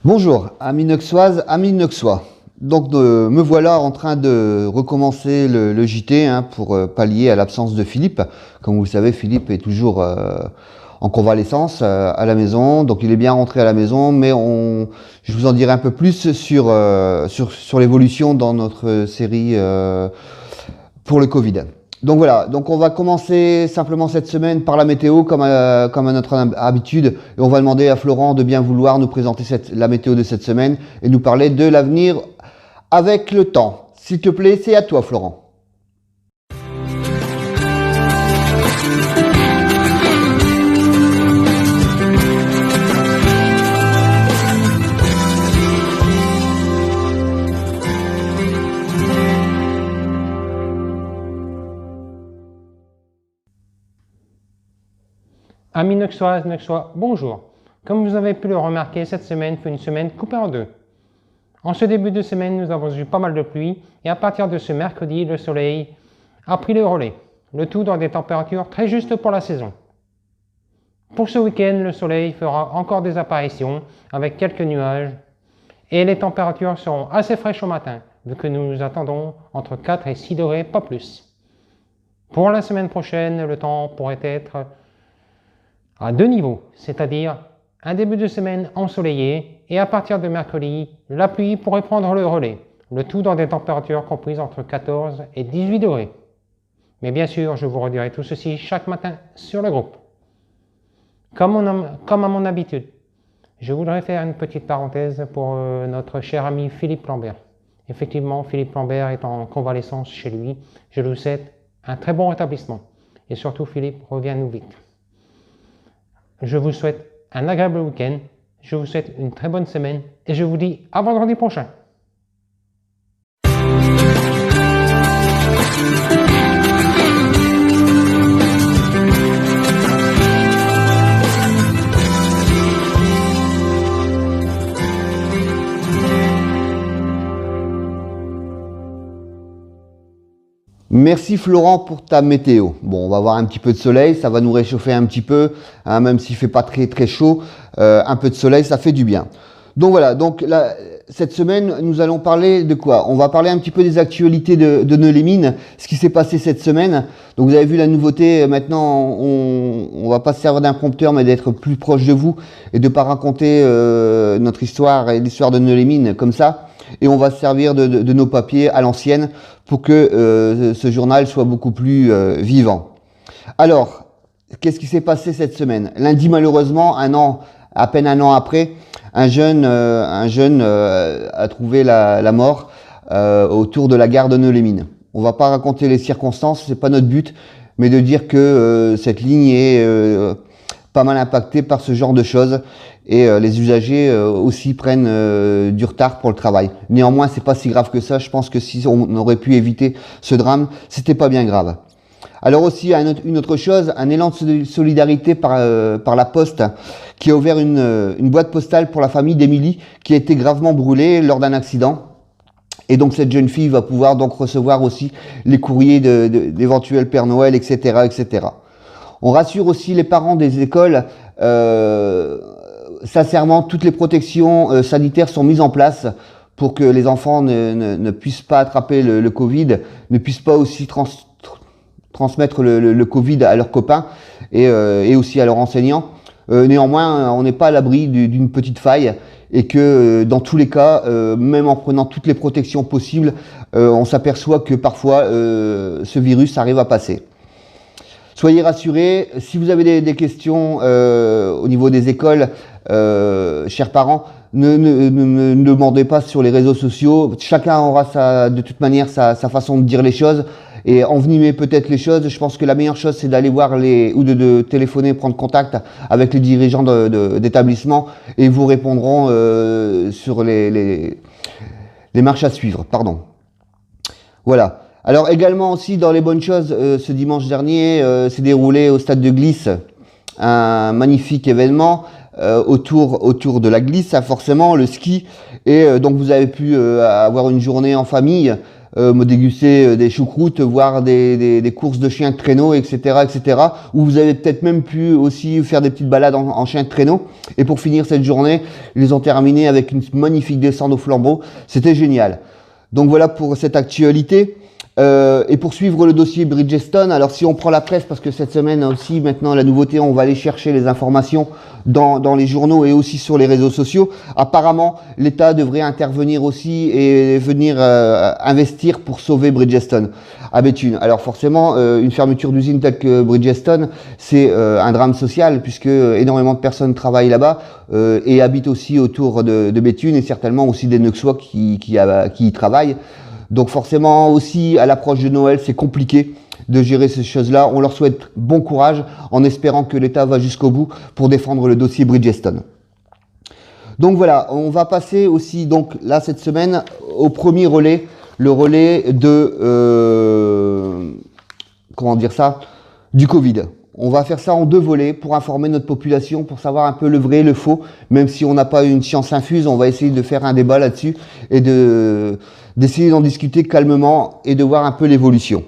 Bonjour, amis Noxoises, amis Noxois. Donc me voilà en train de recommencer le JT pour pallier à l'absence de Philippe. Comme vous le savez, Philippe est toujours en convalescence à la maison, donc il est bien rentré à la maison, mais je vous en dirai un peu plus sur l'évolution dans notre série pour le Covid. Donc voilà, donc on va commencer simplement cette semaine par la météo comme à notre habitude, et on va demander à Florent de bien vouloir nous présenter la météo de cette semaine et nous parler de l'avenir avec le temps. S'il te plaît, c'est à toi Florent. Amis Noxoises, Noxois, bonjour. Comme vous avez pu le remarquer, cette semaine fait une semaine coupée en deux. En ce début de semaine, nous avons eu pas mal de pluie et à partir de ce mercredi, le soleil a pris le relais. Le tout dans des températures très justes pour la saison. Pour ce week-end, le soleil fera encore des apparitions avec quelques nuages et les températures seront assez fraîches au matin, vu que nous attendons entre 4 et 6 degrés, pas plus. Pour la semaine prochaine, le temps pourrait être à deux niveaux, c'est-à-dire un début de semaine ensoleillé et à partir de mercredi, la pluie pourrait prendre le relais, le tout dans des températures comprises entre 14 et 18 degrés. Mais bien sûr, je vous redirai tout ceci chaque matin sur le groupe. Comme à mon habitude, je voudrais faire une petite parenthèse pour notre cher ami Philippe Lambert. Effectivement, Philippe Lambert est en convalescence chez lui. Je lui souhaite un très bon rétablissement. Et surtout, Philippe, reviens-nous vite. Je vous souhaite un agréable week-end, je vous souhaite une très bonne semaine et je vous dis à vendredi prochain. Merci Florent pour ta météo. Bon, on va avoir un petit peu de soleil, ça va nous réchauffer un petit peu, même s'il fait pas très très chaud, un peu de soleil, ça fait du bien. Donc voilà, donc cette semaine, nous allons parler de quoi? On va parler un petit peu des actualités de Neux-les-Mines, ce qui s'est passé cette semaine. Donc vous avez vu la nouveauté, maintenant on va pas se servir d'un prompteur, mais d'être plus proche de vous et de pas raconter notre histoire et l'histoire de Neux-les-Mines comme ça. Et on va se servir de nos papiers à l'ancienne pour que ce journal soit beaucoup plus vivant. Alors, qu'est-ce qui s'est passé cette semaine? Lundi, malheureusement, à peine un an après, un jeune a trouvé la mort autour de la gare de Neux-les-Mines. On va pas raconter les circonstances, c'est pas notre but, mais de dire que cette ligne est pas mal impactée par ce genre de choses. Et les usagers aussi prennent du retard pour le travail. Néanmoins, c'est pas si grave que ça. Je pense que si on aurait pu éviter ce drame, c'était pas bien grave. Alors aussi, une autre chose, un élan de solidarité par la Poste qui a ouvert une boîte postale pour la famille d'Émilie qui a été gravement brûlée lors d'un accident. Et donc cette jeune fille va pouvoir donc recevoir aussi les courriers d'éventuels Père Noël, etc., etc. On rassure aussi les parents des écoles. Sincèrement, toutes les protections sanitaires sont mises en place pour que les enfants ne puissent pas attraper le Covid, ne puissent pas aussi transmettre le Covid à leurs copains et aussi à leurs enseignants. Néanmoins, on n'est pas à l'abri d'une petite faille et que dans tous les cas, même en prenant toutes les protections possibles, on s'aperçoit que parfois ce virus arrive à passer. Soyez rassurés, si vous avez des questions au niveau des écoles, chers parents, ne demandez pas sur les réseaux sociaux. Chacun aura de toute manière sa façon de dire les choses et envenimer peut-être les choses. Je pense que la meilleure chose, c'est d'aller voir ou de téléphoner, prendre contact avec les dirigeants d'établissement et ils vous répondront sur les marches à suivre. Pardon. Voilà. Alors également aussi dans les bonnes choses, ce dimanche dernier s'est déroulé au stade de glisse un magnifique événement autour de la glisse, forcément le ski, et donc vous avez pu avoir une journée en famille me déguster des choucroutes, voir des courses de chiens de traîneau, etc., etc. Où vous avez peut-être même pu aussi faire des petites balades en chien de traîneau. Et pour finir cette journée, ils ont terminé avec une magnifique descente au flambeau. C'était génial. Donc voilà pour cette actualité. Et pour suivre le dossier Bridgestone, alors si on prend la presse, parce que cette semaine aussi, maintenant la nouveauté, on va aller chercher les informations dans les journaux et aussi sur les réseaux sociaux. Apparemment, l'État devrait intervenir aussi et venir investir pour sauver Bridgestone à Béthune. Alors forcément, une fermeture d'usine telle que Bridgestone, c'est un drame social puisque énormément de personnes travaillent là-bas et habitent aussi autour de Béthune et certainement aussi des Neuxois qui y travaillent. Donc forcément aussi à l'approche de Noël, c'est compliqué de gérer ces choses-là. On leur souhaite bon courage en espérant que l'État va jusqu'au bout pour défendre le dossier Bridgestone. Donc voilà, on va passer aussi donc là cette semaine au premier relais, le relais de comment dire ça, du Covid. On va faire ça en 2 volets pour informer notre population, pour savoir un peu le vrai et le faux. Même si on n'a pas une science infuse, on va essayer de faire un débat là-dessus et d'essayer d'en discuter calmement et de voir un peu l'évolution.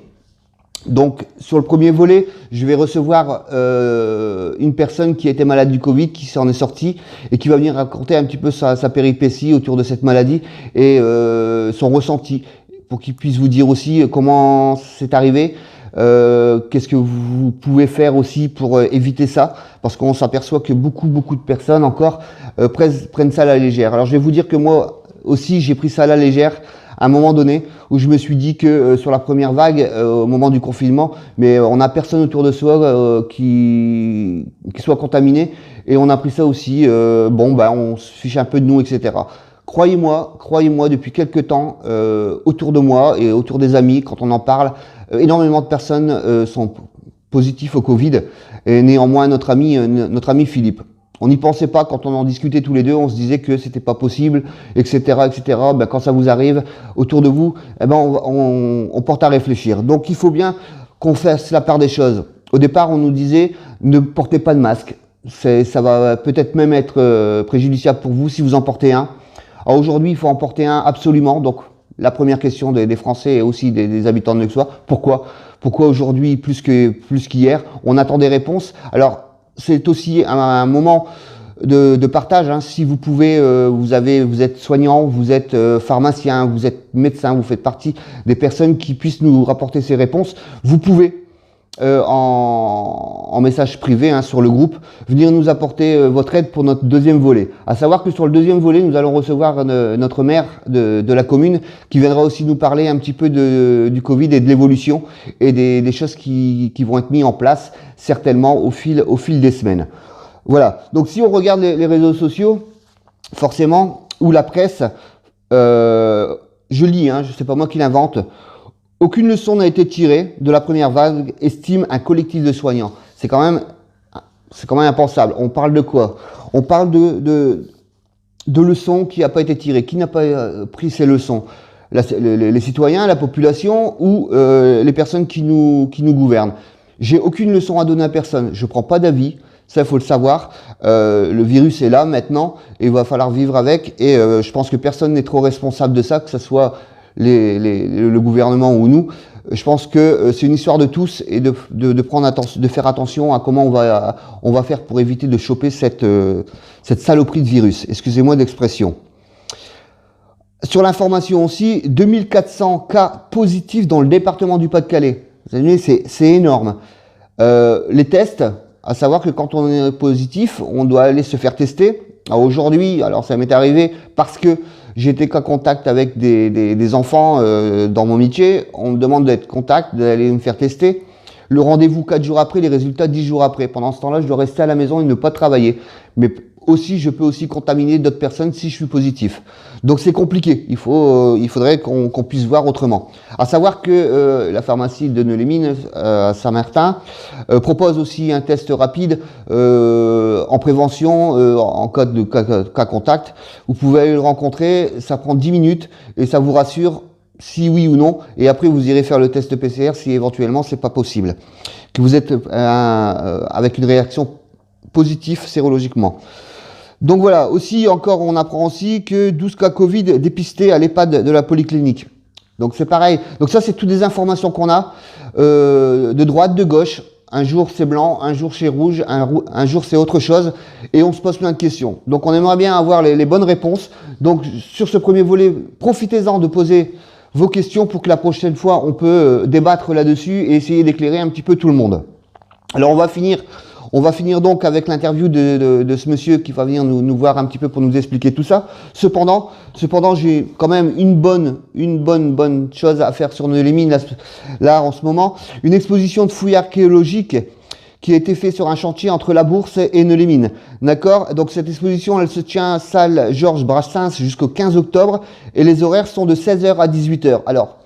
Donc, sur le premier volet, je vais recevoir une personne qui était malade du Covid, qui s'en est sortie et qui va venir raconter un petit peu sa péripétie autour de cette maladie et son ressenti, pour qu'il puisse vous dire aussi comment c'est arrivé. Qu'est-ce que vous pouvez faire aussi pour éviter ça, parce qu'on s'aperçoit que beaucoup de personnes encore prennent ça à la légère. Alors je vais vous dire que moi aussi j'ai pris ça à la légère à un moment donné où je me suis dit que sur la première vague au moment du confinement, mais on n'a personne autour de soi qui soit contaminé et on a pris ça aussi, on se fiche un peu de nous, etc. Croyez-moi, depuis quelques temps, autour de moi et autour des amis, quand on en parle, énormément de personnes sont positifs au Covid. Et néanmoins, notre ami Philippe, on n'y pensait pas quand on en discutait tous les deux, on se disait que c'était pas possible, etc., etc. Ben, quand ça vous arrive autour de vous, on porte à réfléchir. Donc il faut bien qu'on fasse la part des choses. Au départ, on nous disait ne portez pas de masque. Ça va peut-être même être préjudiciable pour vous si vous en portez un. Alors aujourd'hui, il faut en porter un absolument. Donc la première question des Français et aussi des habitants de Neuxois, pourquoi aujourd'hui plus qu'hier? On attend des réponses. Alors c'est aussi un moment de partage. Hein. Si vous pouvez, vous êtes soignant, vous êtes pharmacien, vous êtes médecin, vous faites partie des personnes qui puissent nous rapporter ces réponses, vous pouvez en message privé sur le groupe, venir nous apporter votre aide pour notre deuxième volet. À savoir que sur le deuxième volet, nous allons recevoir notre maire de la commune qui viendra aussi nous parler un petit peu du Covid et de l'évolution et des choses qui vont être mises en place certainement au fil des semaines. Voilà, donc si on regarde les réseaux sociaux, forcément, ou la presse, je lis, c'est pas moi qui l'invente. Aucune leçon n'a été tirée de la première vague, estime un collectif de soignants. C'est quand même impensable. On parle de quoi? On parle de leçons qui n'ont pas été tirées. Qui n'a pas pris ces leçons? Les citoyens, la population ou les personnes qui nous gouvernent. J'ai aucune leçon à donner à personne. Je prends pas d'avis. Ça, il faut le savoir. Le virus est là maintenant et il va falloir vivre avec. Et je pense que personne n'est trop responsable de ça, que ce soit le gouvernement ou nous. Je pense que c'est une histoire de tous et de faire attention à comment on va faire pour éviter de choper cette saloperie de virus. Excusez-moi d'expression. Sur l'information aussi, 2400 cas positifs dans le département du Pas-de-Calais. Vous savez, c'est énorme. Les tests, à savoir que quand on est positif, on doit aller se faire tester. Alors aujourd'hui, ça m'est arrivé parce que j'étais qu'en contact avec des enfants dans mon métier. On me demande d'être contact, d'aller me faire tester. Le rendez-vous 4 jours après, les résultats 10 jours après. Pendant ce temps-là, je dois rester à la maison et ne pas travailler. Mais aussi, je peux aussi contaminer d'autres personnes si je suis positif. Donc c'est compliqué. Il faudrait qu'on puisse voir autrement. À savoir que la pharmacie de Neulémine à Saint-Martin propose aussi un test rapide en prévention en cas de cas contact. Vous pouvez aller le rencontrer. Ça prend 10 minutes et ça vous rassure si oui ou non. Et après, vous irez faire le test PCR si éventuellement c'est pas possible. Que vous êtes avec une réaction positive sérologiquement. Donc voilà, aussi encore on apprend aussi que 12 cas Covid dépistés à l'EHPAD de la polyclinique. Donc c'est pareil. Donc ça, c'est toutes des informations qu'on a de droite, de gauche. Un jour c'est blanc, un jour c'est rouge, un jour c'est autre chose, et on se pose plein de questions. Donc on aimerait bien avoir les bonnes réponses. Donc sur ce premier volet, profitez-en de poser vos questions pour que la prochaine fois on peut débattre là-dessus et essayer d'éclairer un petit peu tout le monde. Alors on va finir donc avec l'interview de ce monsieur qui va venir nous voir un petit peu pour nous expliquer tout ça. Cependant, j'ai quand même une bonne chose à faire sur Neulémine là en ce moment. Une exposition de fouilles archéologiques qui a été faite sur un chantier entre la Bourse et Neulémine. D'accord? Donc cette exposition, elle se tient à salle Georges Brassens jusqu'au 15 octobre et les horaires sont de 16h à 18h. Alors,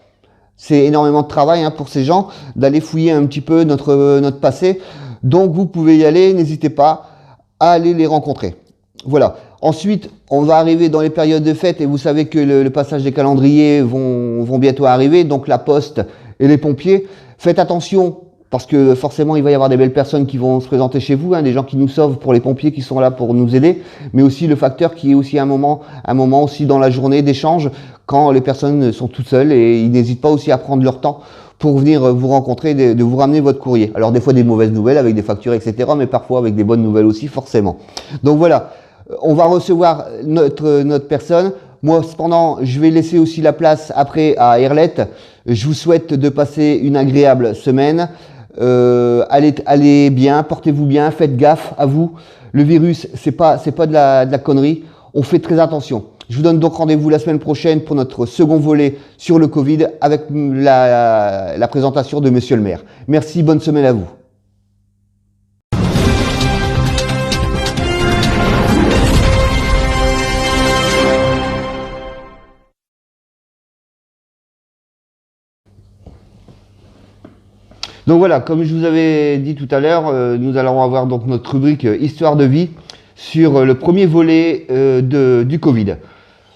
c'est énormément de travail pour ces gens d'aller fouiller un petit peu notre passé. Donc vous pouvez y aller, n'hésitez pas à aller les rencontrer. Voilà. Ensuite, on va arriver dans les périodes de fête et vous savez que le passage des calendriers vont bientôt arriver, donc la poste et les pompiers. Faites attention parce que forcément il va y avoir des belles personnes qui vont se présenter chez vous, des gens qui nous sauvent pour les pompiers qui sont là pour nous aider, mais aussi le facteur qui est aussi un moment aussi dans la journée d'échange quand les personnes sont toutes seules et ils n'hésitent pas aussi à prendre leur temps pour venir vous rencontrer, de vous ramener votre courrier. Alors des fois des mauvaises nouvelles avec des factures, etc., mais parfois avec des bonnes nouvelles aussi, forcément. Donc voilà, on va recevoir notre personne. Moi, cependant, je vais laisser aussi la place après à Erlette. Je vous souhaite de passer une agréable semaine. Allez bien, portez-vous bien, faites gaffe à vous. Le virus, c'est pas de la connerie. On fait très attention. Je vous donne donc rendez-vous la semaine prochaine pour notre second volet sur le Covid avec la présentation de Monsieur le maire. Merci, bonne semaine à vous. Donc voilà, comme je vous avais dit tout à l'heure, nous allons avoir donc notre rubrique Histoire de vie sur le premier volet du Covid.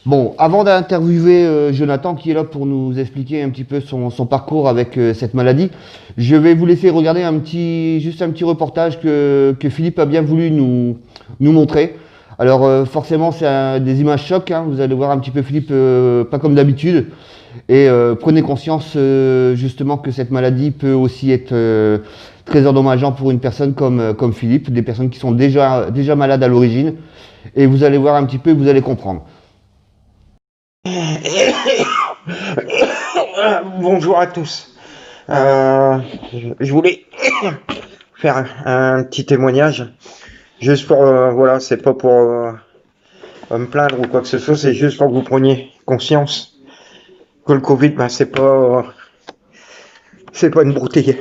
Bon, avant d'interviewer Jonathan qui est là pour nous expliquer un petit peu son parcours avec cette maladie, je vais vous laisser regarder juste un petit reportage que Philippe a bien voulu nous montrer. Alors forcément c'est des images chocs, vous allez voir un petit peu Philippe pas comme d'habitude. Et prenez conscience justement que cette maladie peut aussi être très endommageante pour une personne comme Philippe, des personnes qui sont déjà malades à l'origine. Et vous allez voir un petit peu, vous allez comprendre. Bonjour à tous. Je voulais faire un petit témoignage, juste pour voilà, c'est pas pour me plaindre ou quoi que ce soit, c'est juste pour que vous preniez conscience que le Covid, c'est pas une broutille.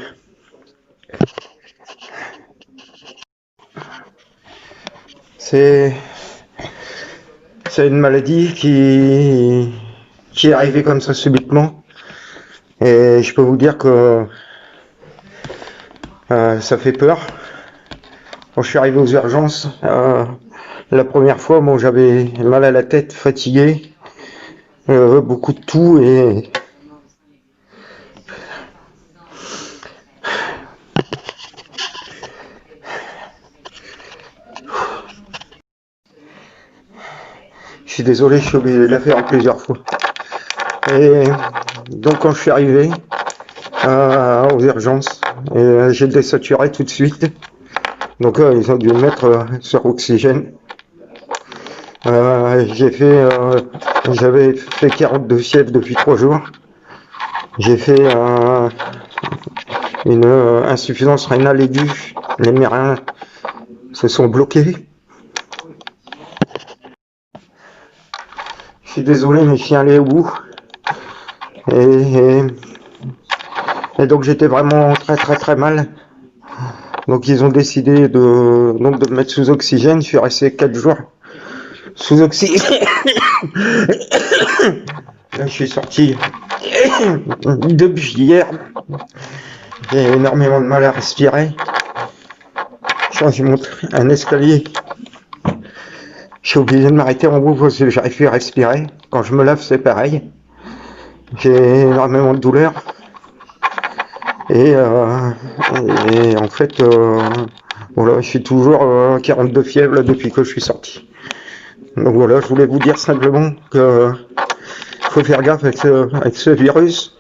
C'est une maladie qui est arrivée comme ça subitement, et je peux vous dire que ça fait peur. Quand je suis arrivé aux urgences, la première fois, moi j'avais mal à la tête, fatigué, beaucoup de toux et je suis désolé, je suis obligé de la faire plusieurs fois. Et donc quand je suis arrivé aux urgences, j'ai désaturé tout de suite. Donc ils ont dû me mettre sur oxygène. J'avais fait 42 fièvres depuis 3 jours. J'ai fait une insuffisance rénale aiguë. Les reins se sont bloqués. Je suis désolé, mais je suis allé au bout. Et donc j'étais vraiment très mal. Donc ils ont décidé de me mettre sous oxygène. Je suis resté 4 jours sous oxygène. Là, je suis sorti depuis hier. J'ai énormément de mal à respirer. Je monte un escalier. Je suis obligé de m'arrêter en haut parce que j'arrive plus à respirer. Quand je me lave, c'est pareil. J'ai énormément de douleur. Et en fait, voilà, je suis toujours 42 fièvres depuis que je suis sorti. Donc voilà, je voulais vous dire simplement que faut faire gaffe avec ce virus.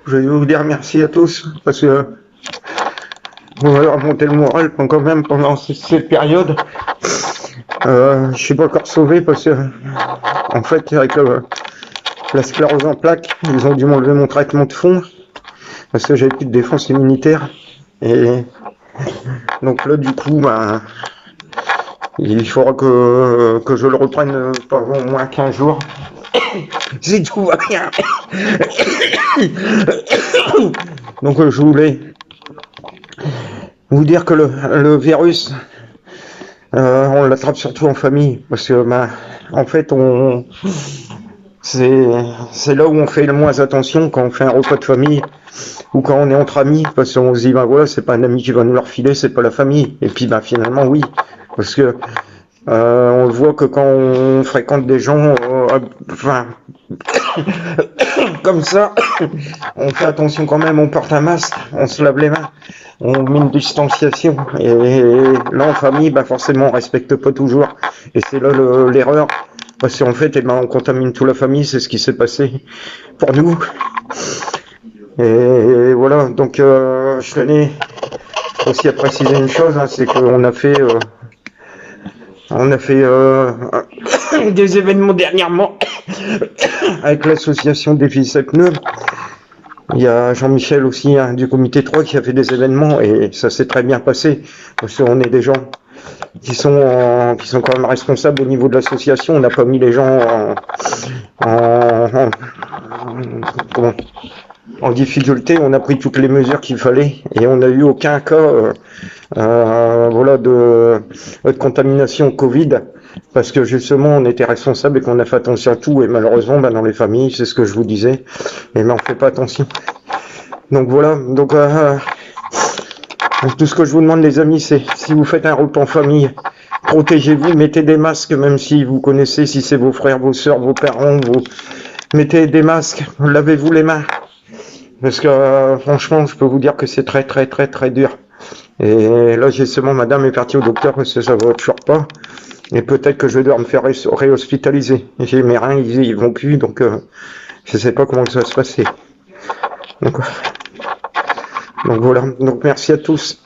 Je vais vous dire merci à tous parce que vous m'avez remonté le moral quand même pendant cette période. Je suis pas encore sauvé parce que en fait avec la sclérose en plaques, ils ont dû m'enlever mon traitement de fond parce que j'avais plus de défense immunitaire et donc là du coup ben, il faudra que je le reprenne pendant au moins 15 jours si tout va bien. Donc je voulais vous dire que le virus on l'attrape surtout en famille parce que ben, en fait c'est là où on fait le moins attention quand on fait un repas de famille ou quand on est entre amis parce qu'on se dit ben voilà c'est pas un ami qui va nous le refiler, c'est pas la famille et puis ben finalement oui parce que on le voit que quand on fréquente des gens enfin comme ça on fait attention quand même, on porte un masque, on se lave les mains, on met une distanciation et là en famille ben forcément on respecte pas toujours et c'est là l'erreur parce qu'en fait ben, on contamine toute la famille, c'est ce qui s'est passé pour nous et voilà donc je tenais aussi à préciser une chose hein, c'est qu'on a fait des événements dernièrement avec l'association des filles pneus. Il y a Jean-Michel aussi hein, du comité 3 qui a fait des événements et ça s'est très bien passé parce qu'on est des gens qui sont quand même responsables au niveau de l'association. On n'a pas mis les gens en difficulté, on a pris toutes les mesures qu'il fallait et on n'a eu aucun cas voilà, de contamination Covid parce que justement on était responsable et qu'on a fait attention à tout et malheureusement ben, dans les familles c'est ce que je vous disais et ben, on fait pas attention donc voilà donc tout ce que je vous demande les amis c'est si vous faites un repas en famille protégez-vous, mettez des masques même si vous connaissez, si c'est vos frères, vos soeurs, vos parents, mettez des masques, lavez-vous les mains parce que franchement je peux vous dire que c'est très très très très dur et là justement madame est partie au docteur parce que ça va toujours pas et peut-être que je vais devoir me faire réhospitaliser. J'ai mes reins ils vont plus donc je sais pas comment ça va se passer donc voilà donc merci à tous.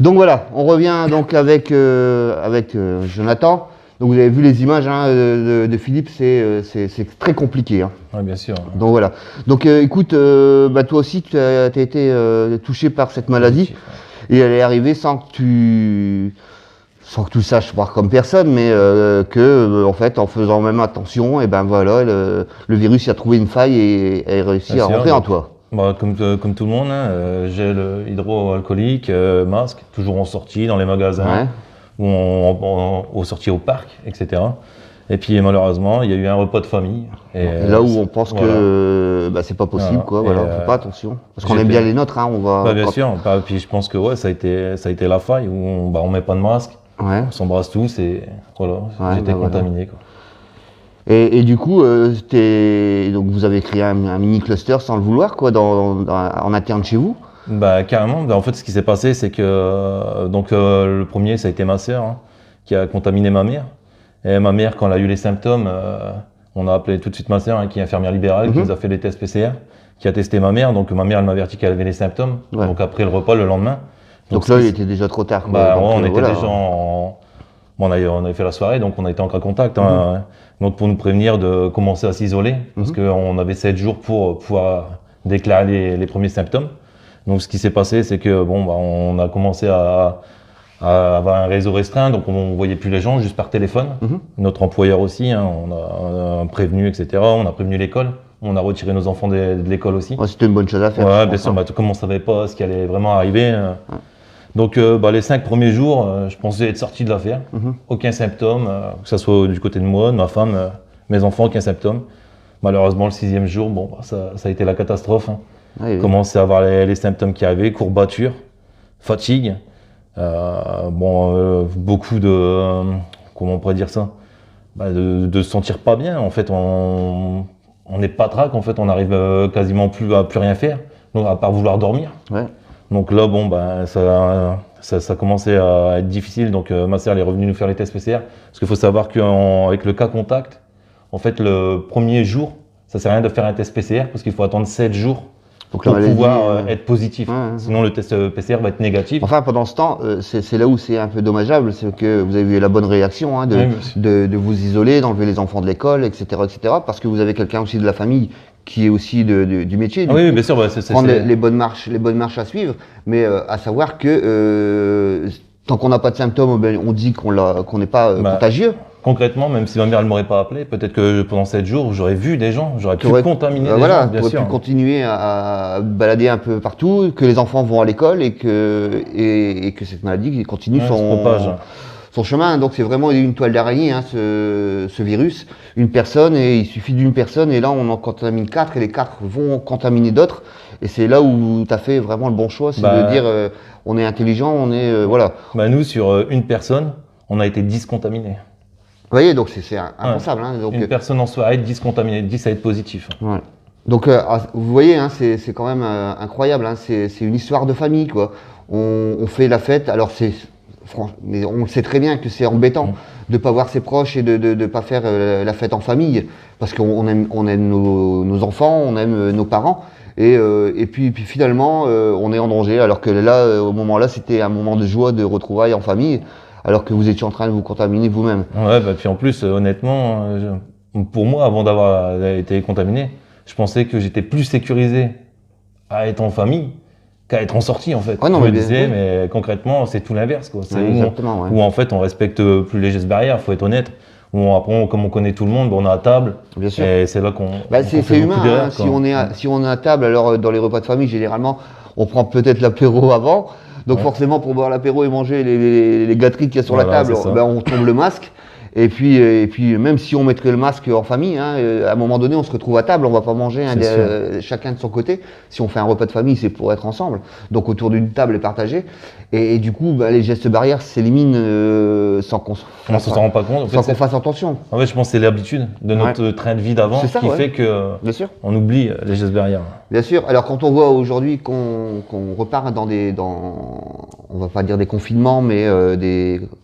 Donc voilà, on revient donc avec Jonathan. Donc vous avez vu les images hein, de Philippe, c'est très compliqué. Hein. Oui, bien sûr. Donc voilà. Donc écoute, bah, toi aussi tu as été touché par cette maladie et elle est arrivée sans que tu le saches voir comme personne, mais en fait en faisant même attention, et ben voilà, le virus a trouvé une faille et a réussi à rentrer en toi. Bah, comme tout le monde, hein, gel hydroalcoolique, masque, toujours en sortie dans les magasins, ou au sorties au parc, etc. Et puis malheureusement, il y a eu un repas de famille. Et là où on pense que bah, c'est pas possible, quoi. Voilà, on fait pas attention. Parce qu'on aime bien les nôtres, hein, on va. Bah, bien sûr. Puis je pense que ouais, ça a été la faille où on met pas de masque, on s'embrasse tous et voilà, j'étais contaminé. Quoi. Et du coup, donc vous avez créé un mini cluster sans le vouloir, quoi, en interne chez vous. Bah carrément. Bah, en fait, ce qui s'est passé, c'est que le premier, ça a été ma sœur hein, qui a contaminé ma mère. Et ma mère, quand elle a eu les symptômes, on a appelé tout de suite ma sœur, hein, qui est infirmière libérale, qui nous a fait les tests PCR, qui a testé ma mère. Donc ma mère, elle m'a averti qu'elle avait les symptômes. Ouais. Donc après le repas, le lendemain. Donc là, il était déjà trop tard. Quoi. Bah, on était déjà on avait fait la soirée, donc on a été en cas contact. Hein, donc pour nous prévenir de commencer à s'isoler, parce qu'on avait 7 jours pour pouvoir déclarer les premiers symptômes. Donc ce qui s'est passé, c'est que on a commencé à avoir un réseau restreint, donc on ne voyait plus les gens juste par téléphone. Notre employeur aussi, hein, on a prévenu, etc. On a prévenu l'école. On a retiré nos enfants de l'école aussi. Ouais, c'était une bonne chose à faire. Ouais, bien sûr, comme on ne savait pas ce qui allait vraiment arriver. Donc les 5 premiers jours, je pensais être sorti de l'affaire. Aucun symptôme, que ce soit du côté de moi, de ma femme, mes enfants, aucun symptôme. Malheureusement, le 6e jour, ça a été la catastrophe. Hein. Commencer à avoir les symptômes qui arrivaient, courbatures, fatigue, beaucoup de, comment on pourrait dire ça, de se sentir pas bien. En fait, on n'est pas trac, en fait, on arrive quasiment plus à plus rien faire. donc à part vouloir dormir. Ouais. Donc là, bon, ben, ça commençait à être difficile. Donc ma sœur elle est revenue nous faire les tests PCR. Parce qu'il faut savoir qu'avec le cas contact, en fait, le premier jour, ça sert à rien de faire un test PCR parce qu'il faut attendre 7 jours Donc, pour la maladie, pouvoir être positif. ouais. Sinon, le test PCR va être négatif. Enfin, pendant ce temps, c'est là où c'est un peu dommageable, c'est que vous avez eu la bonne réaction hein, Oui, monsieur. de vous isoler, d'enlever les enfants de l'école, etc., parce que vous avez quelqu'un aussi de la famille qui est aussi du métier. Ah du oui, coup, bien sûr. Bah, prendre les bonnes marches à suivre, mais à savoir que tant qu'on n'a pas de symptômes, ben, on dit qu'on n'est pas Bah, contagieux. Concrètement, même si ma mère ne m'aurait pas appelé, peut-être que pendant 7 jours, j'aurais vu des gens, j'aurais pu contaminer des voilà, gens, bien tu sûr. pu continuer à balader un peu partout, que les enfants vont à l'école et que cette maladie continue Ouais, se propage. son chemin. Donc c'est vraiment une toile d'araignée, hein, ce virus. Une personne, et il suffit d'une personne, et là on en contamine 4, et les 4 vont contaminer d'autres. Et c'est là où tu as fait vraiment le bon choix, c'est de dire on est intelligent, on est. Voilà. Bah, nous, sur une personne, on a été 10 contaminés. Vous voyez, donc c'est impensable. Hein, donc, Une personne en soirée, 10 contaminés, 10 à être positif. ouais. Donc vous voyez, hein, c'est quand même incroyable, hein, c'est une histoire de famille, quoi. On fait la fête, alors mais on le sait très bien que c'est embêtant de pas voir ses proches et de pas faire la fête en famille, parce qu'on aime nos enfants, on aime nos parents, et puis finalement on est en danger, alors que là, au moment là, c'était un moment de joie, de retrouvailles en famille, alors que vous étiez en train de vous contaminer vous-même. Ouais, bah, puis en plus, honnêtement, pour moi, avant d'avoir été contaminé, je pensais que j'étais plus sécurisé à être en famille qu'à être en sortie, en fait. Ouais, non, je mais me disais, oui. mais concrètement, c'est tout l'inverse, quoi. C'est Ouais, exactement, ouais. où en fait, on respecte plus les gestes barrières, faut être honnête. Où après, comme on connaît tout le monde, on est à table. Bien sûr. Et c'est là qu'on C'est fait humain, beaucoup d'erreurs, hein. quoi. Si on est à table, alors dans les repas de famille, généralement, on prend peut-être l'apéro avant. Donc Ouais. forcément, pour boire l'apéro et manger les gâteries qu'il y a sur la Voilà, table, c'est ça. ben, on tombe le masque. Et puis même si on mettrait le masque en famille, hein, à un moment donné, on se retrouve à table, on va pas manger chacun de son côté. Si on fait un repas de famille, c'est pour être ensemble. Donc autour d'une table et partager. Et du coup, ben, les gestes barrières s'éliminent sans qu'on On s'en rend pas compte. En fait, sans qu'on fasse attention. en fait, je pense que c'est l'habitude de notre train de vie d'avant C'est ça, qui ouais. fait que Bien sûr. on oublie les gestes barrières. Bien sûr. Alors quand on voit aujourd'hui qu'on repart dans on va pas dire des confinements, mais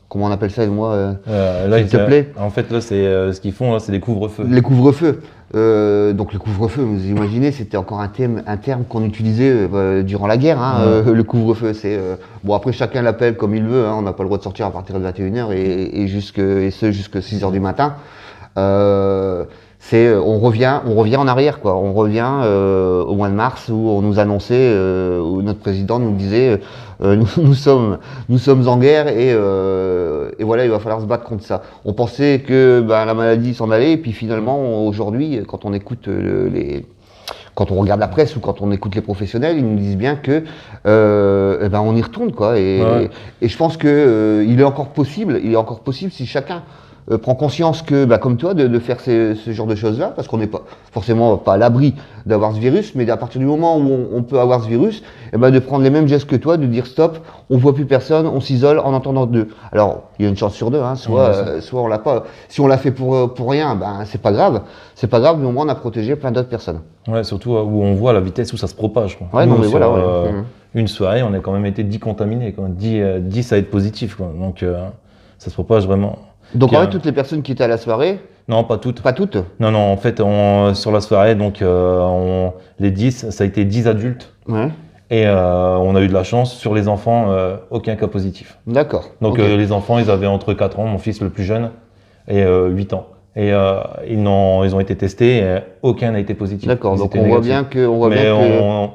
comment on appelle ça, moi, Là, s'il te plaît. En fait, là, c'est ce qu'ils font, là, c'est des couvre-feux. Les couvre-feux. Donc le couvre-feu, vous imaginez, c'était encore un terme qu'on utilisait durant la guerre, hein, le couvre-feu. C'est bon, après chacun l'appelle comme il veut, hein, on n'a pas le droit de sortir à partir de 21h et jusqu'à 6h du matin. On revient en arrière, quoi. On revient au mois de mars où on nous annonçait, où notre président nous disait nous sommes en guerre et voilà, il va falloir se battre contre ça. On pensait que la maladie s'en allait, et puis finalement aujourd'hui, quand on écoute quand on regarde la presse ou quand on écoute les professionnels, ils nous disent bien que on y retourne, quoi. Et je pense que il est encore possible si chacun prend conscience que, comme toi, de faire ce genre de choses-là, parce qu'on n'est pas forcément pas à l'abri d'avoir ce virus, mais à partir du moment où on peut avoir ce virus, de prendre les mêmes gestes que toi, de dire stop, on voit plus personne, on s'isole en entendant d'eux. Alors, il y a une chance sur deux, hein, soit on l'a pas. Si on l'a fait pour rien, c'est pas grave, mais au moins on a protégé plein d'autres personnes. Ouais, surtout où on voit la vitesse où ça se propage, quoi. Ouais, Nous, non, mais sur, voilà, ouais. une soirée, on a quand même été 10 contaminés, quoi. 10 à être positifs, quoi. Donc, ça se propage vraiment. Donc Puis, en fait, toutes les personnes qui étaient à la soirée, Non, pas toutes. pas toutes. Non, en fait, sur la soirée, donc, les 10, ça a été 10 adultes. Ouais. Et on a eu de la chance. Sur les enfants, aucun cas positif. D'accord. Donc, Ok. les enfants, ils avaient entre 4 ans, mon fils le plus jeune, et 8 ans. Et ils ont été testés, et aucun n'a été positif. D'accord. Ils Donc étaient on voit négatifs. bien que, Mais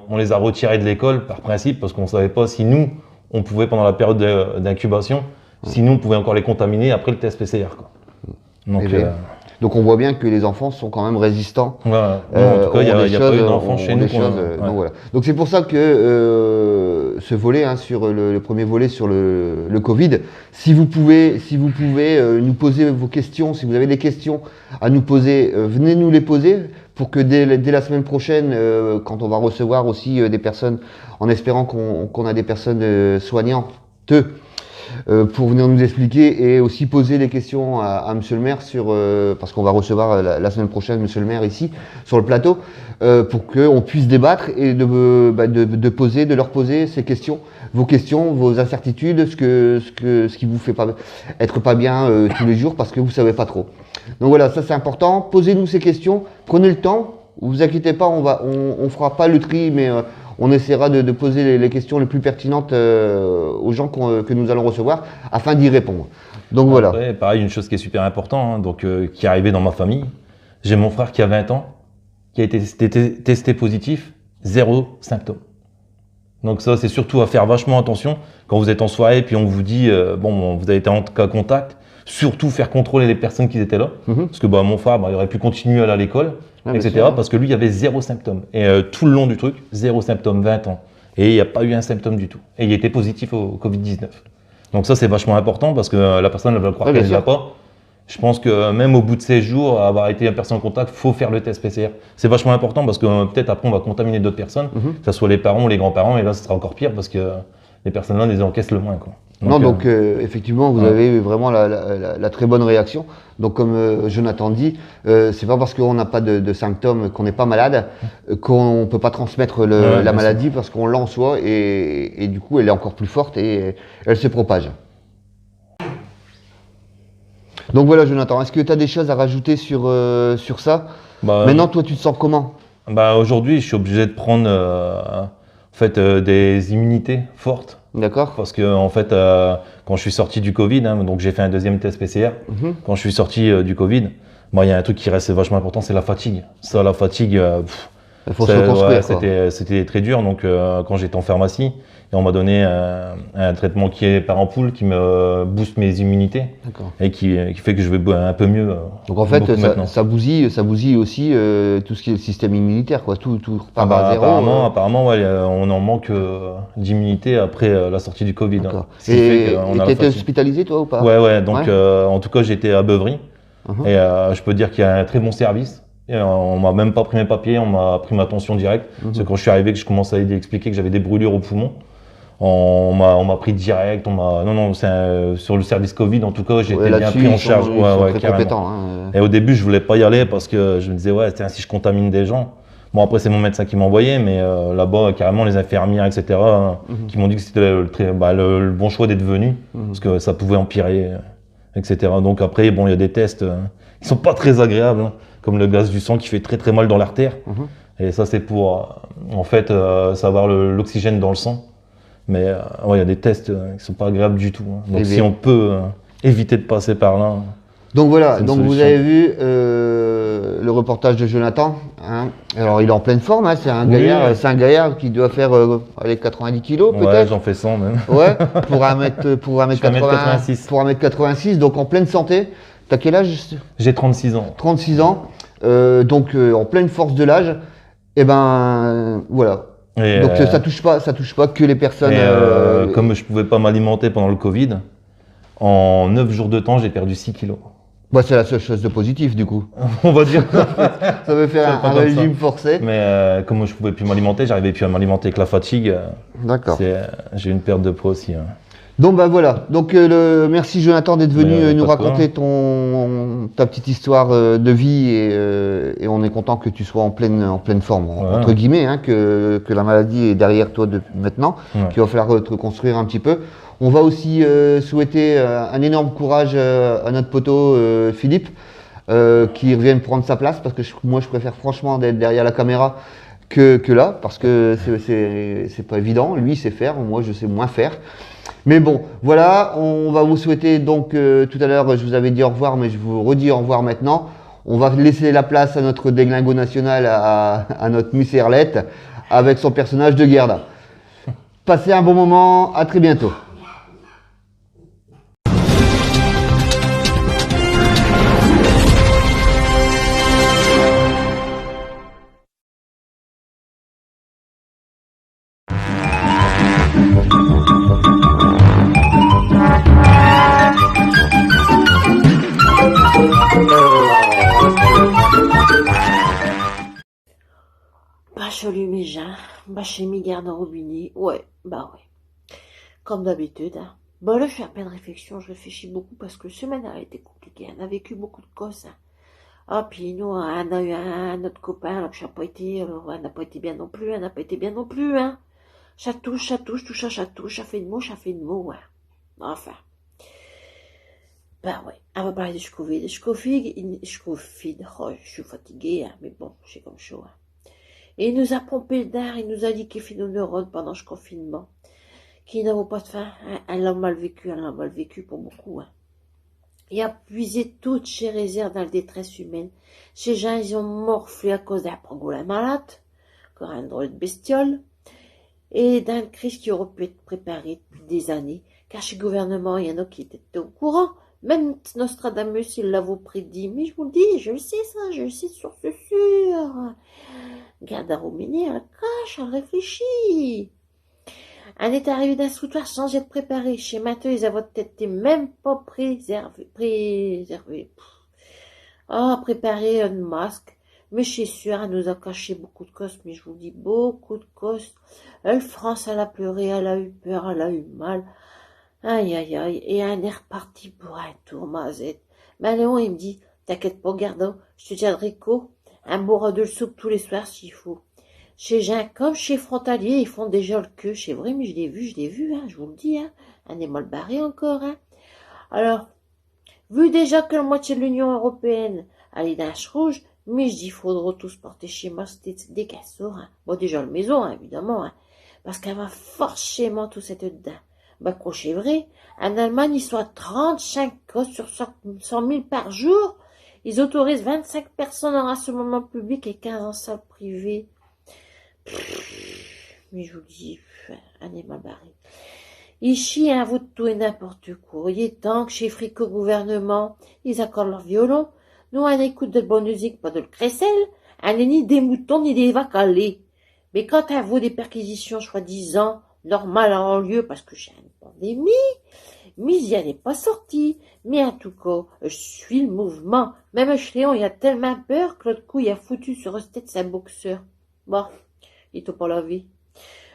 on les a retirés de l'école par principe, parce qu'on ne savait pas si nous, on pouvait, pendant la période d'incubation, si nous, on pouvait encore les contaminer après le test PCR, quoi. Donc, Eh bien, donc on voit bien que les enfants sont quand même résistants. voilà. Nous, en tout cas, il n'y a pas eu d'enfants ont chez des nous. choses, ouais. donc voilà. Donc c'est pour ça que ce volet, hein, sur le premier volet sur le Covid, si vous pouvez nous poser vos questions, si vous avez des questions à nous poser, venez nous les poser pour que dès la semaine prochaine, quand on va recevoir aussi des personnes, en espérant qu'on a des personnes soignantes, pour venir nous expliquer et aussi poser des questions à Monsieur le maire parce qu'on va recevoir la semaine prochaine Monsieur le maire ici sur le plateau pour qu'on puisse débattre et de leur poser ces questions, vos questions, vos incertitudes, ce qui vous fait être pas bien tous les jours parce que vous savez pas trop. Donc voilà, ça c'est important. Posez-nous ces questions, prenez le temps. Vous inquiétez pas, on fera pas le tri, mais on essaiera de poser les questions les plus pertinentes aux gens que nous allons recevoir afin d'y répondre. Donc voilà. Après, pareil, une chose qui est super importante, hein, donc qui est arrivée dans ma famille. J'ai mon frère qui a 20 ans, qui a été testé positif, 0 symptômes. Donc ça, c'est surtout à faire vachement attention quand vous êtes en soirée, puis on vous dit bon, vous avez été en cas contact. Surtout faire contrôler les personnes qui étaient là, parce que mon frère, il aurait pu continuer à aller à l'école, etc. Parce que lui, il y avait 0 symptôme. Et tout le long du truc, 0 symptôme, 20 ans. Et il n'y a pas eu un symptôme du tout. Et il était positif au Covid-19. Donc ça, c'est vachement important parce que la personne, elle va croire qu'elle ne l'a pas. Je pense que même au bout de 16 jours, avoir été une personne en contact, il faut faire le test PCR. C'est vachement important parce que peut-être après, on va contaminer d'autres personnes, que ce soit les parents ou les grands-parents. Et là, ce sera encore pire parce que les personnes-là les encaissent le moins, quoi. Donc, effectivement, vous avez vraiment la très bonne réaction. Donc, comme Jonathan dit, c'est pas parce qu'on n'a pas de symptômes, qu'on n'est pas malade, qu'on peut pas transmettre la maladie parce qu'on l'a en soi et du coup, elle est encore plus forte et elle se propage. Donc voilà, Jonathan, est-ce que tu as des choses à rajouter sur ça? Maintenant, toi, tu te sens comment? Aujourd'hui, je suis obligé de prendre des immunités fortes. D'accord. Parce que en fait, quand je suis sorti du Covid, donc j'ai fait un deuxième test PCR. Quand je suis sorti du Covid, il y a un truc qui reste vachement important, c'est la fatigue. Ça, la fatigue, il faut se reconstruire. C'était très dur. Donc quand j'étais en pharmacie, et on m'a donné un traitement qui est par ampoule, qui me booste mes immunités et qui fait que je vais un peu mieux. Donc en fait, ça bousille aussi tout ce qui est le système immunitaire, quoi. Tout repart à zéro. Apparemment, on en manque d'immunité après la sortie du Covid. Et tu étais hospitalisé, toi, ou pas? Ouais. Donc en tout cas, j'étais à Beuvry et je peux dire qu'il y a un très bon service. Et on m'a même pas pris mes papiers, on m'a pris ma tension directe. Parce que quand je suis arrivé, que je commençais à expliquer que j'avais des brûlures au poumon, on m'a pris direct. Sur le service Covid, en tout cas, j'ai été bien pris en charge. Ils sont très compétents. Et au début, je voulais pas y aller parce que je me disais si je contamine des gens. Bon, après, c'est mon médecin qui m'a envoyé, mais là-bas, carrément, les infirmières, etc., qui m'ont dit que c'était le bon choix d'être venu, parce que ça pouvait empirer, etc. Donc après, il y a des tests qui sont pas très agréables, comme le gaz du sang qui fait très très mal dans l'artère. Et ça, c'est pour, savoir l'oxygène dans le sang. Mais il y a des tests qui sont pas agréables du tout. Donc si on peut éviter de passer par là. Donc voilà, vous avez vu le reportage de Jonathan. Alors il est en pleine forme, c'est un gaillard qui doit faire 90 kilos peut-être. Ouais, j'en fais 100 même. Ouais, pour 1m86, donc en pleine santé. T'as quel âge? J'ai 36 ans. 36 ans, donc en pleine force de l'âge. Et voilà. Donc ça touche pas que les personnes. Comme je pouvais pas m'alimenter pendant le Covid, en 9 jours de temps, j'ai perdu 6 kilos. C'est la seule chose de positif du coup. On va dire. Ça veut faire un régime forcé. Mais comme je pouvais plus m'alimenter, j'arrivais plus à m'alimenter avec la fatigue. D'accord. J'ai eu une perte de poids aussi. Donc voilà. Donc merci Jonathan d'être venu nous raconter ta petite histoire de vie et on est content que tu sois en pleine forme entre guillemets, que la maladie est derrière toi depuis maintenant, qu'il va falloir te reconstruire un petit peu. On va aussi souhaiter un énorme courage à notre poteau Philippe qui revienne prendre sa place parce que moi je préfère franchement d'être derrière la caméra que là parce que c'est pas évident. Lui il sait faire, moi je sais moins faire. Mais bon, voilà, on va vous souhaiter donc tout à l'heure je vous avais dit au revoir mais je vous redis au revoir maintenant. On va laisser la place à notre déglingo national, à notre Miss Erlette avec son personnage de Gerda. Passez un bon moment, à très bientôt. J'allume mes gens, j'ai mis garde en robinet, ouais. Comme d'habitude, Bon, là, je fais un peu de réflexion, je réfléchis beaucoup parce que la semaine a été compliquée. On a vécu beaucoup de cosses. Hein. Ah, puis nous, on a eu un autre copain, alors que je n'ai pas été, alors, elle n'a pas été bien non plus, elle n'a pas été bien non plus, hein. Chatouche, touche à chatouche, ça fait de mots, hein. Enfin. Ben ouais, on va parler de Scoville. Scoville, oh, je suis fatiguée, hein, mais bon, j'ai comme chaud, hein. Et il nous a pompé le dard, il nous a dit qu'il fait nos neurones pendant ce confinement. Qui n'avons pas de faim, hein. Elle l'a mal vécu pour beaucoup, hein. Il a puisé toutes ses réserves dans la détresse humaine. Ces gens, ils ont morflé à cause d'un pangolin malade, encore un drôle de bestiole, et d'une crise qui aurait pu être préparée depuis des années, car chez le gouvernement, il y en a qui étaient au courant. Même Nostradamus, il l'avait prédit. Mais je vous le dis, je le sais ça, je le sais sur ce sûr. Garde à ruminer, elle cache, elle réfléchit. On est arrivé d'un soutoir sans être préparé. Chez Matteux, ils avaient été même pas préservés. Préparer un masque. Mais chez sûr, elle nous a caché beaucoup de costes. Mais je vous dis, beaucoup de costes. France, elle a pleuré, elle a eu peur, elle a eu mal. Aïe, aïe, aïe. Et on est reparti pour un tour, Mazette. Mais Léon, il me dit, t'inquiète pas, garde, je te tiendrai co. Un bourreau de soupe tous les soirs s'il faut. Chez Jean, comme chez Frontalier, ils font déjà le queue. C'est vrai, mais je l'ai vu, hein, je vous le dis, hein. On est mal barré encore, hein. Alors, vu déjà que la moitié de l'Union Européenne, elle est d'un rouge, mais je dis, faudra tous porter chez moi des casseaux, hein. Bon, déjà la maison, hein, évidemment, hein. Parce qu'elle va forcément tout cette dedans. Bah, crochet vrai. En Allemagne, ils sont à 35 cas sur 100 000 par jour. Ils autorisent 25 personnes en rassemblement public et 15 en salle privée. Mais je vous dis, on est mal barré. Ici, un vaut de tout et n'importe quoi. Il est temps que chez Frico gouvernement, ils accordent leur violon. Nous, on écoute de la bonne musique, pas de le crécelle. On n'est ni des moutons, ni des vaches à lait. Mais quand à vous des perquisitions, soi-disant, normales en lieu, parce que j'ai une pandémie, mais il n'y en est pas sorti. Mais en tout cas, je suis le mouvement. Même Chléon, il a tellement peur que l'autre coup, il a foutu sur la tête sa boxeur. Bon, il t'a pas lavé.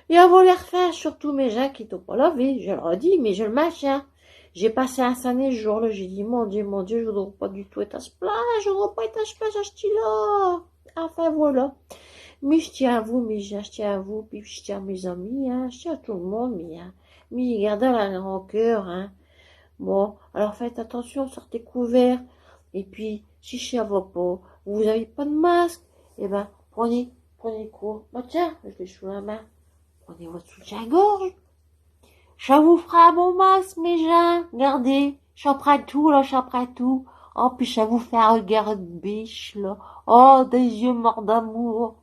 Il a volé refaire, surtout mes gens qui t'ont pas lavé. Je leur ai dit, mais je le machin. J'ai passé un sané jour, là, j'ai dit, mon Dieu, je voudrais pas du tout être à ce plat, je voudrais pas être à ce plat, j'ai là. Enfin, voilà. Mais je tiens à vous, mes gens, je tiens à vous, puis je tiens à mes amis, hein, je tiens à tout le monde, mais gardez la rancœur, hein. Bon, alors faites attention, sortez couverts. Et puis, si je ne va pas, vous n'avez pas de masque, eh ben, prenez quoi? Bah tiens, je l'ai sous la main. Prenez votre soutien-gorge. Ça vous fera un bon masque, mes gens. Regardez, j'en prends tout, là, j'en prends tout. Oh, puis ça vous fait un regard de biche, là. Oh, des yeux morts d'amour.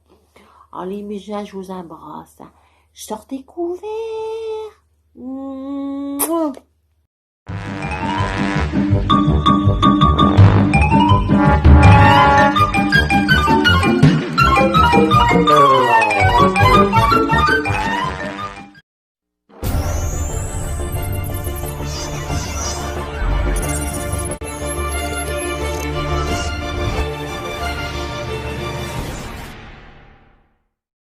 Allez, mes gens, je vous embrasse. Hein. Sortez couverts. Mouah.